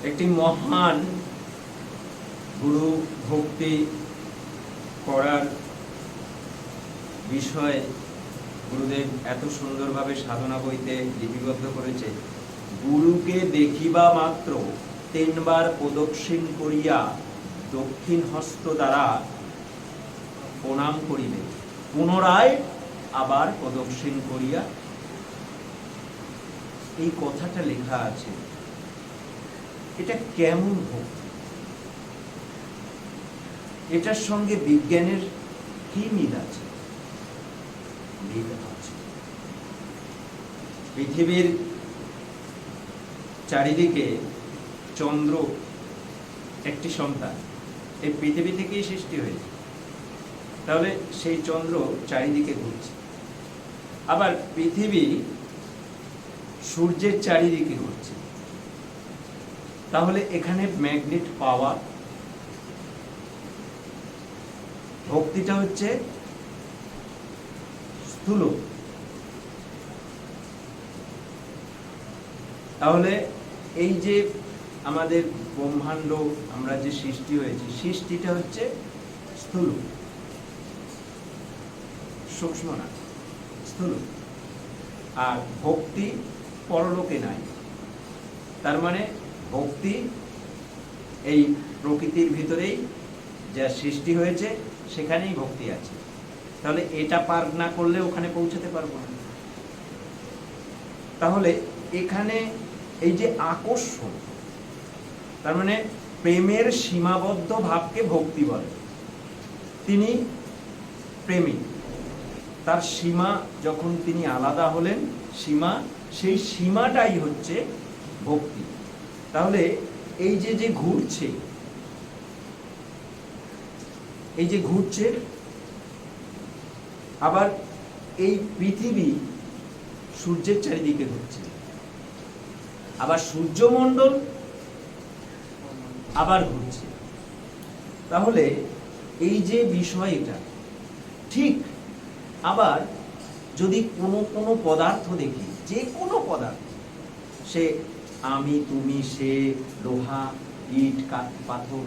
একটি মহান গুরু ভক্তি করার বিষয়ে গুরুদেব এত সুন্দরভাবে সাধনা বইতে লিপিবদ্ধ করেছে। গুরুকে দেখিবা মাত্র 3 বার প্রদক্ষিণ করিয়া দক্ষিণ হস্ত দ্বারা প্রণাম করিবে, পুনরায় আবার প্রদক্ষিণ করিয়া। এই কথাটা লেখা আছে, এটা কেমন ভক্তি? এটার সঙ্গে বিজ্ঞানের কি মিল আছে? মিল আছে। পৃথিবীর চারিদিকে চন্দ্র একটি সন্তান, এই পৃথিবী থেকেই সৃষ্টি হয়েছে। তাহলে সেই চন্দ্র চারিদিকে ঘুরছে, আবার পৃথিবী সূর্যের চারিদিকে ঘুরছে। তাহলে এখানে ম্যাগনেট পাওয়ার, ভক্তিটা হচ্ছে স্থূল। তাহলে এই যে আমাদের ব্রহ্মাণ্ড, আমরা যে সৃষ্টি হয়েছে, সৃষ্টিটা হচ্ছে স্থূল, সূক্ষ্ম না, স্থূল। আর ভক্তি পরলোকে নাই। তার মানে ভক্তি এই প্রকৃতির ভিতরেই যা সৃষ্টি হয়েছে সেখানেই ভক্তি আছে। তাহলে এটা পার না করলে ওখানে পৌঁছাতে পারবো না। তাহলে এখানে এই যে আকর্ষণ, তার মানে প্রেমের সীমাবদ্ধ ভাবকে ভক্তি বলে। তিনি প্রেমী, তার সীমা যখন তিনি আলাদা হলেন, সীমা, সেই সীমাটাই হচ্ছে ভক্তি। তাহলে এই যে ঘুরছে, এই যে ঘুরছে, আবার এই পৃথিবী সূর্যের চারিদিকে ঘুরছে, আবার সূর্যমণ্ডল আবার ঘুরছে। তাহলে এই যে বিষয়, এটা ঠিক। আবার যদি কোনো পদার্থ দেখি, যে কোনো পদার্থ, সে আমি, তুমি, সে, লোহা, ইট, পাথর,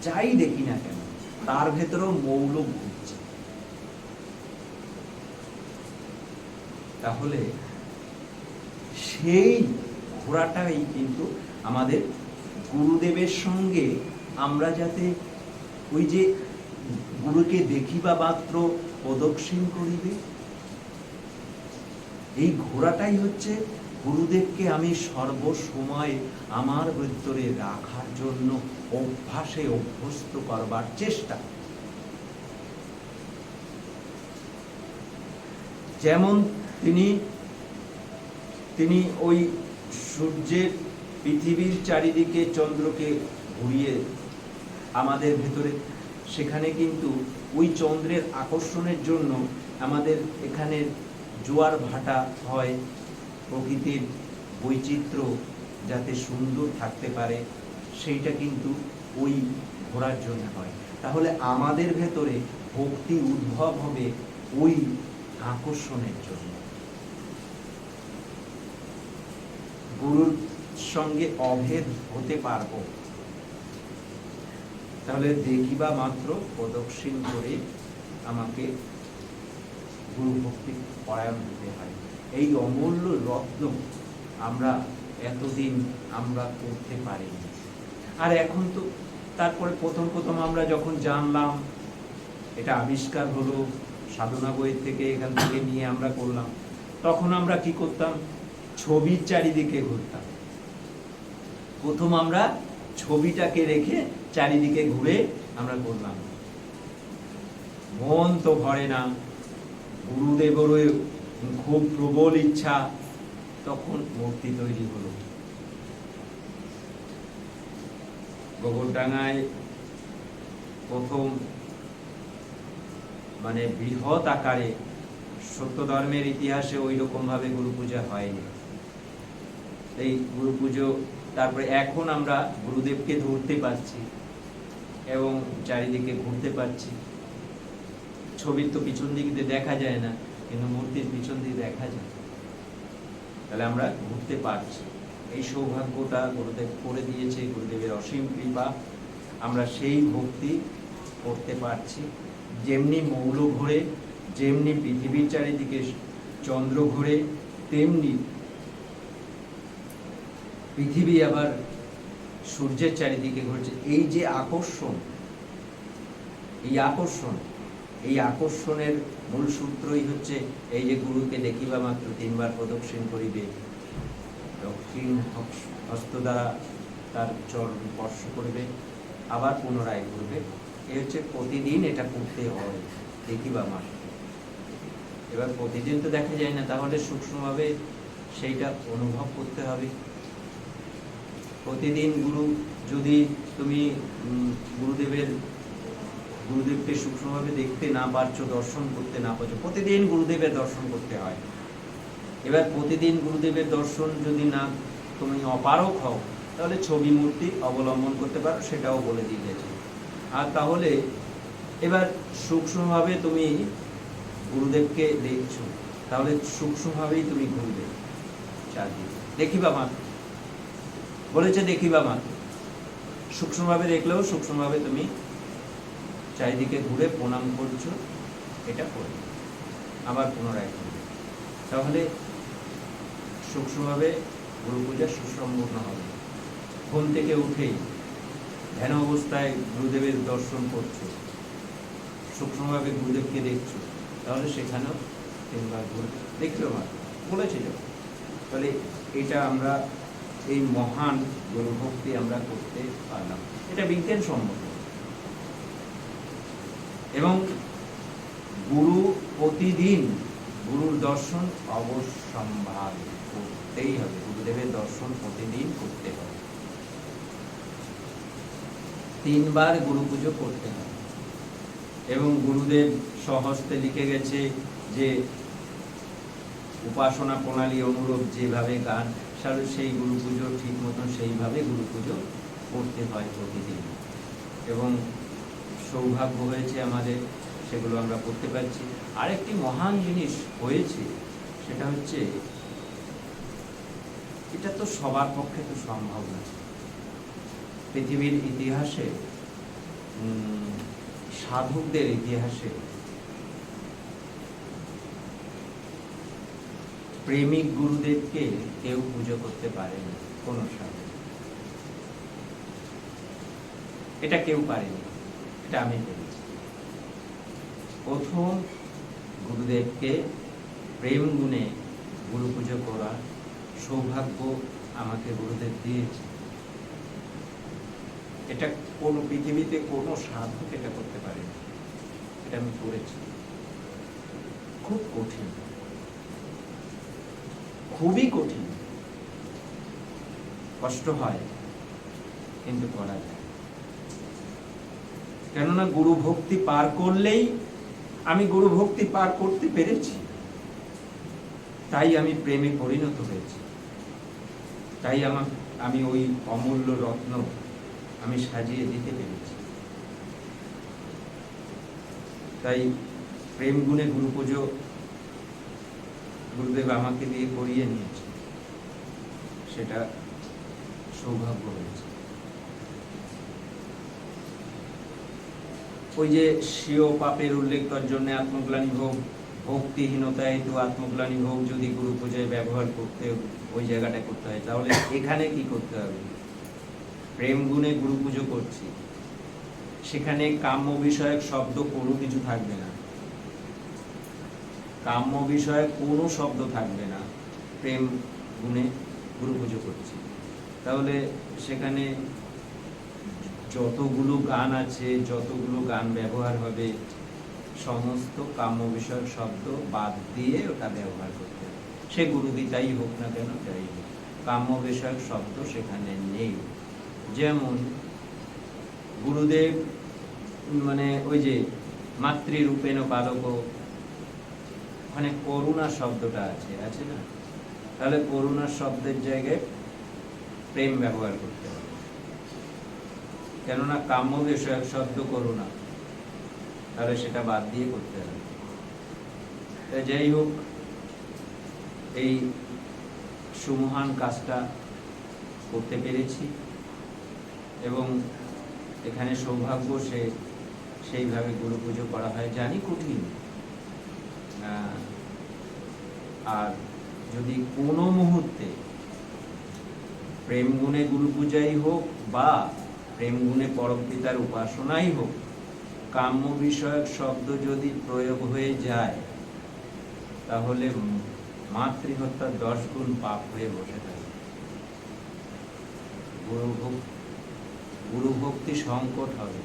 যাই দেখি না কেন, তার ভেতরেও মৌল ঘুরছে। তাহলে সেই ঘোরাটাই কিন্তু আমাদের গুরুদেবের সঙ্গে আমরা যাতে ওই যে গুরুকে দেখিবা মাত্র প্রদক্ষিণ করিবে, এই ঘোরাটাই হচ্ছে গুরুদেবকে আমি সর্বসময় আমার ভিতরে রাখার জন্য অভ্যাসে অভ্যস্ত করবার চেষ্টা। যেমন তিনি ওই সূর্যের, পৃথিবীর চারিদিকে চন্দ্রকে ঘুরিয়ে আমাদের ভেতরে, সেখানে কিন্তু ওই চন্দ্রের আকর্ষণের জন্য আমাদের এখানে জোয়ার ভাটা হয়, প্রকৃতির বৈচিত্র্য যাতে সুন্দর থাকতে পারে, সেইটা কিন্তু ওই ঘোরার জন্য হয়। তাহলে আমাদের ভেতরে ভক্তি উদ্ভব হবে ওই আকর্ষণের জন্য। গুরুর সঙ্গে অভেদ হতে পারবো, তাহলে দেখিবা মাত্র প্রদক্ষিণ করে আমাকে গুরু ভক্তি পরায়ণ হতে হয়। এই অমূল্য রত্ন আমরা এতদিন আমরা করতে পারিনি। আর এখন তো তারপরে প্রথম আমরা যখন জানলাম, এটা আবিষ্কার হলো সাধনা বই থেকে, এখান থেকে নিয়ে আমরা করলাম, তখন আমরা কি করতাম? ছবির চারিদিকে ঘুরতাম। প্রথম আমরা ছবিটাকে রেখে চারিদিকে ঘুরে আমরা করলাম। মন তো ভরে না, গুরুদেবেরও খুব প্রবল ইচ্ছা, তখন মূর্তি তৈরি হলো। গোবরডাঙ্গায় প্রথম মানে বৃহৎ আকারে, সত্য ধর্মের ইতিহাসে ওই রকম ভাবে গুরু পূজা হয়নি। এই গুরু পুজো, তারপরে এখন আমরা গুরুদেবকে ধরতে পারছি এবং চারিদিকে ঘুরতে পারছি। ছবির তো পিছন দিকে দেখা যায় না, কিন্তু মূর্তির পিছন দিকে দেখা যায়। তাহলে আমরা ঘুরতে পারছি। এই সৌভাগ্যটা গুরুদেব করে দিয়েছে, গুরুদেবের অসীম কৃপা। আমরা সেই ভক্তি করতে পারছি। যেমনি মৌল ঘোরে, যেমনি পৃথিবীর চারিদিকে চন্দ্র ঘোরে, তেমনি পৃথিবী আবার সূর্যের চারিদিকে ঘুরছে। এই যে আকর্ষণ, এই আকর্ষণের মূল সূত্রই হচ্ছে এই যে গুরুকে দেখিবা মাত্র 3 বার প্রদক্ষিণ করিবে, দক্ষিণ হস্ত দ্বারা তার চরণ স্পর্শ করবে, আবার পুনরায় ঘুরবে। এই হচ্ছে প্রতিদিন এটা করতে হয়, দেখিবা মাত্র। এবার প্রতিদিন তো দেখা যায় না, তাহলে সূক্ষ্মভাবে সেইটা অনুভব করতে হবে। প্রতিদিন যদি তুমি গুরুদেবকে সূক্ষ্মভাবে দেখতে না পারছো, দর্শন করতে না পারছো, প্রতিদিন গুরুদেবের দর্শন করতে হয়। এবার প্রতিদিন গুরুদেবের দর্শন যদি না তুমি অপারক হও, তাহলে ছবি মূর্তি অবলম্বন করতে পারো, সেটাও বলে দিয়েছে। আর তাহলে এবার সূক্ষ্মভাবে তুমি গুরুদেবকে দেখছো, তাহলে সূক্ষ্মভাবেই তুমি ঘুরবে চারদিকে, দেখিবা মাত্র বলেছে, দেখিবা মাত্র। সূক্ষ্মভাবে দেখলেও সূক্ষ্মভাবে তুমি চারিদিকে ঘুরে প্রণাম করছো, এটা করবে, আবার পুনরায় করবে। তাহলে সূক্ষ্মভাবে গুরু পূজা সুসম্পূর্ণ হবে। ঘুম থেকে উঠেই ধ্যান অবস্থায় গুরুদেবের দর্শন করছো, সূক্ষ্মভাবে গুরুদেবকে দেখছো, তাহলে সেখানেও 3 বার ঘুরবে, দেখলো মাত্র বলেছিল। তাহলে এটা আমরা এই মহান গুরুভক্তি আমরা করতে পারলাম, এটা বিজ্ঞানসম্মত। এবং গুরু প্রতিদিন গুরুর দর্শন অবশ্যম্ভাবী করতেই হবে, গুরুদেবের দর্শন প্রতিদিন করতে হবে। 3 বার গুরু পুজো করতে হবে। এবং গুরুদেব স্বহস্তে লিখে গেছে যে উপাসনা প্রণালী অনুরূপ যেভাবে গান, সেই গুরু পুজো ঠিক মতন সেইভাবে গুরু পুজো করতে হয় প্রতিদিন। এবং সৌভাগ্য হয়েছে আমাদের, সেগুলো আমরা করতে পারছি। আরেকটি মহান জিনিস হয়েছে, সেটা হচ্ছে এটা তো সবার পক্ষে তো সম্ভব না। পৃথিবীর ইতিহাসে, সাধকদের ইতিহাসে প্রেমিক গুরুদেবকে কেউ পুজো করতে পারেনি, কোন সাধক। এটা কেউ পারেনি, এটা আমি পেরেছি। প্রথম গুরুদেবকে প্রেম গুণে গুরু পুজো করার সৌভাগ্য আমাকে গুরুদেব দিয়েছে। এটা কোনো পৃথিবীতে কোনো সাধক এটা করতে পারেনি, এটা আমি করেছি। খুব কঠিন, খুবই কঠিন, কষ্ট হয়, কিন্তু করা যায়। কেননা গুরু ভক্তি পার করলেই, আমি গুরু ভক্তি পার করতে পেরেছি, তাই আমি প্রেমে পরিণত হয়েছি, তাই আমি ওই অমূল্য রত্ন আমি সাজিয়ে দিতে পেরেছি। তাই প্রেম গুণে গুরু পুজো গুরুদেব আমাকে দিয়ে করিয়ে নিয়েছে, সেটা সৌভাগ্য হয়েছে। ওই যে স্বীয় পাপের উল্লেখ করার জন্য আত্মগ্লানি ভোগ, ভক্তিহীনতা হেতু আত্মগ্লানি ভোগ যদি গুরু পূজায় ব্যবহার করতে, ওই জায়গাটা করতে হয়, তাহলে এখানে কি করতে হবে? প্রেম গুণে গুরু পুজো করছি, সেখানে কাম্য বিষয়ক শব্দ কোনো কিছু থাকবে না, কাম্য বিষয়ক কোনো শব্দ থাকবে না। প্রেম গুণে গুরু পুজো করছি, তাহলে সেখানে যতগুলো গান আছে, যতগুলো গান ব্যবহার হবে, সমস্ত কাম্য বিষয়ক শব্দ বাদ দিয়ে ওটা ব্যবহার করতে হবে। সে গুরুগীতাই হোক না কেন, যাই হোক, কাম্য বিষয়ক শব্দ সেখানে নেই। যেমন গুরুদেব মানে ওই যে মাতৃরূপেণ পালক, ওখানে করুণা শব্দটা আছে না, তাহলে করুণা শব্দের জায়গায় প্রেম ব্যবহার করতে হবে, কেননা কাম্য বিষয়ক শব্দ করুণা, তাহলে সেটা বাদ দিয়ে করতে হবে। যাই হোক, এই সুমহান কাজটা করতে পেরেছি এবং এখানে সৌভাগ্য সেইভাবে গুরু পুজো করা হয়। জানি কঠিন, আর যদি কোনো মুহূর্তে প্রেম গুণে গুরু পূজাই হোক বা প্রেম গুণে পরম পিতার উপাসনাই হোক, কাম্য বিষয়ক শব্দ যদি প্রয়োগ হয়ে যায় তাহলে মাতৃহত্যার 10 গুণ পাপ হয়ে বসে থাকে। গুরু ভক্তি সংকট হবে।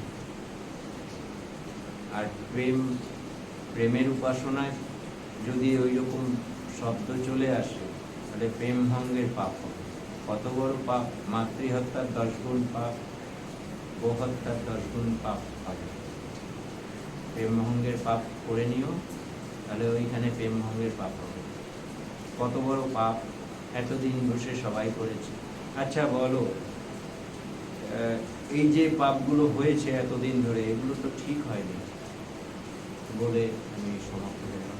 আর প্রেমের উপাসনায় যদি ওই রকম শব্দ চলে আসে তাহলে প্রেম ভঙ্গের পাপ হবে। কত বড় পাপ! মাতৃহত্যার 10 গুণ পাপ, গোহত্যার 10 গুণ পাপ হবে। প্রেম ভঙ্গের পাপ করে নিও, তাহলে ওইখানে প্রেম ভঙ্গের পাপ হবে। কত বড় পাপ এতদিন বসে সবাই করেছে। আচ্ছা বলো, এই যে পাপগুলো হয়েছে এতদিন ধরে, এগুলো তো ঠিক হয়নি বলে আমি সমাপ্ত করলাম।